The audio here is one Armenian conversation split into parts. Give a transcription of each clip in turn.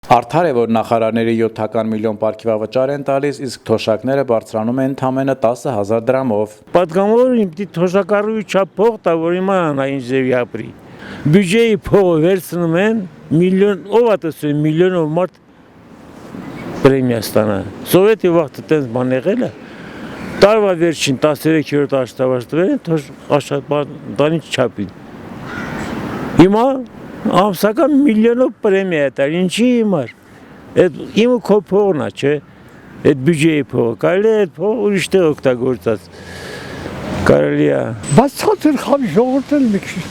Արդար է, որ նախարարների 7 միլիոն պարգևավճար են տալիս, իսկ թոշակները բարձրանում են ընդամենը 10,000 դրամով։ Պատգամավորը իմ թոշակառուի չափ փող տա, որ իմանա ինչ ձևի ապրի։ Բյուջեի փողը վերցնում են միլիոն, ով է տեսնում միլիոնով մարդ պրեմիա ստանա։ Սովետի վաղտը տենց բան եղել է։ Տարվա վերջին 13-րդ աշխատավարձ աշխատանքի չափին։ Հիմա ամսական միլիոնով պրեմիա է տալ, ինչի հիմար։ Այդ իմը քո փողն է, չէ։ Այդ բյուջեի փողը, կարելի է այդ փողը ուրիշ տեղ օգտագործած։ Կարելի է։ Բայց ցածր խավի ժողովրդել մի քիչ։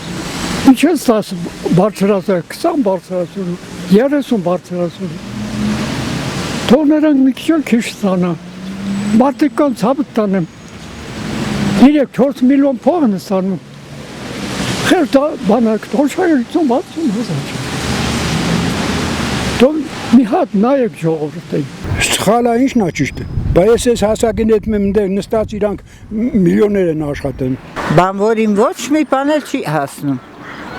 Ինչ ես ասում, բարձրացել, 20 բարձրացել, 30 բարձրացել։ Թող նրանք մի քիչ ստանա։ Մարդիկ կան ցավը տանեմ։ 3-4 միլիոն փող են ստանում։ Խելտա բանակ թոշակություն 60,000։ Թող մի հատ նայեք ժողովրդին։ Սխալ է, ինչն է ճիշտը։ Բայց ես հասակին հետ նստած իրանք միլիոններ են աշխատեն։ Բանվորին ոչ մի բան չի հասնում։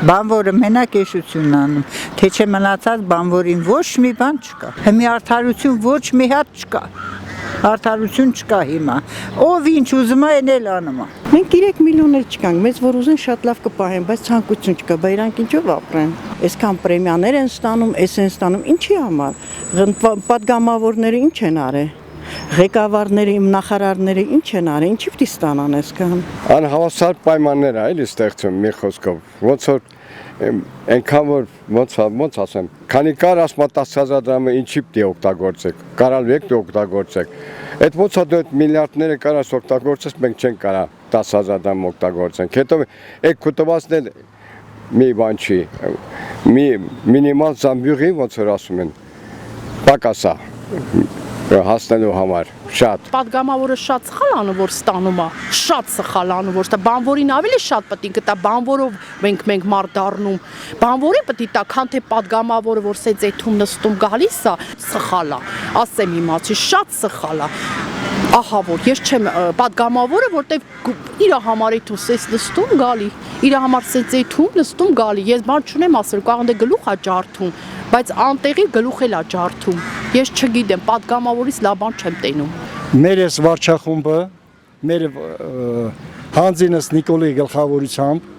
Բանվորը մենակ եշությունն անում, թե չէ մնացած բանվորին ոչ մի բան չկա։ Հիմա արդարություն ոչ մի հատ չկա։ Արդարություն չկա հիմա։ Ով ինչ ուզում է, այն էլ անում է։ Մենք 3 միլիոններ չկանք, մեզ որ ուզեն շատ լավ կպահեն, բայց ցանկություն չկա, բայց իրանք ինչով ապրեն։ Այսքան պրեմիաներ են ստանում, էս են ստանում, ինչի համար։ Պատգամավորները ինչ են արել։ Ղեկավարները, իմ նախարարները ինչ են արել, ինչի՞ պիտի ստանան այսքան։ Անհավասար պայմաններ է էլի ստեղծում մի խոսքով։ Ոնց որ այնքան որ ոնց ասեմ, քանի կար ասма 10,000 դրամը ինչի պիտի օգտագործեք, կարալ եք դու օգտագործեք։ Այդ ոնց է դու այդ միլիարդները կարաս օգտագործես, մենք չենք կարա 10,000 դրամ օգտագործենք։ Հետո այդ կուտվածն էլ մի բան չի։ Մի մինիմալ զամբյուղի ոնց որ ասում են, պակաս է հասնելու համար շատ։ Պատգամավորը շատ սխալ անում որ ստանում է, շատ սխալ անում որ ստա բանվորին ավելի շատ պետք է կտա, բանվորով մենք մարդ դառնում։ Բանվորի պետք է տա, քան թե պատգամավորը որ սեծեթում նստում գալիս է, սխալ է։ Ասեմ իմացի, շատ սխալ է։ Ահա որ ես չեմ պատգամավորը, որտեվ իր համար է თუ սես նստում գալի, իր համար սեծեթում նստում գալի։ Ես բան չունեմ ասել, կարող է գլուխ է ջարդում, բայց անտեղի գլուխ էլ է ջարդում։ Ես չգիտեմ, պատգամավորից լավ բան չեմ տենում։ Մեր այս վարչախումբը, մեր հանձինս Նիկոլի գլխավորությամբ,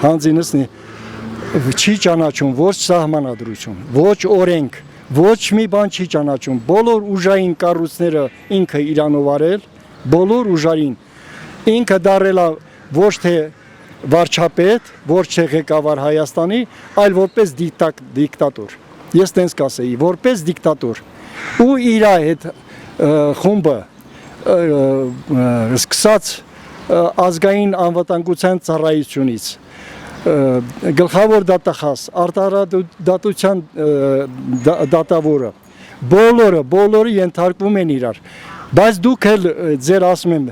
հանձինս չի ճանաչում ոչ սահմանադրություն, ոչ օրենք, ոչ մի բան չի ճանաչում։ Բոլոր ուժային կառույցները ինքը իրանով արել, բոլոր ուժային ինքը դարել է ոչ թե վարչապետ, ոչ թե ղեկավար Հայաստանի, այլ որպես դիկտատոր։ Ես տենց կասեի, որպես դիկտատոր։ Ու իր այդ խումբը սկսած ազգային անվտանգության ծառայությունից գլխավոր դատախազ, արտարադատության դատավորը, բոլորը ենթարկվում են իրար, բայց դուք էլ ձեր ասում եմ,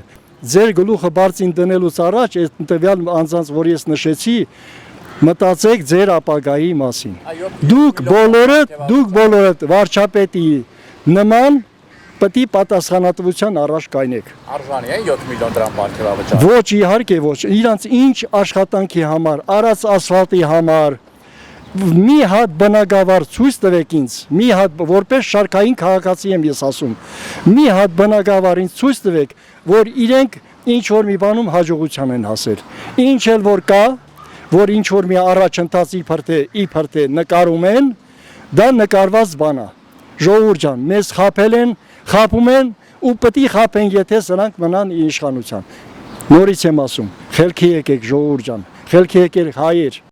ձեր գլուխը բարձին դնելուց առաջ, այդ տվյալ անձանց, որ ես նշեցի, մտածեք ձեր ապագայի մասին։ Դուք բոլորդ վարչապետի նման պետք է պատասխանատվության առաջ կայնեք։ Արժանի են 7 միլիոն դրամ պարգևավճար։ Ոչ, իհարկե ոչ, իրանց ինչ աշխատանքի համար, արած ասֆալտի համար, մի հատ բնակավար ցույց տվեք ինձ, մի հատ որպես շարքային քաղաքացի եմ ես ասում, մի հատ բնակավար ինձ ցույց տվեք, որ իրենք ինչ որ մի բանում հաջողության են հասել։ Ինչ էլ որ կա, որ ինչ որ մի առաջընթաց իբր թե նկարում են, դա նկարված բան է։ Ժողովուրդ ջան, մեզ խաբել են, խաբում են ու պետք է խաբեն, եթե սրանք մնան իշխանության։ Նորից եմ ասում, խելքի եկեք ժողովուրդ ջան, խելքի եկեք հայեր։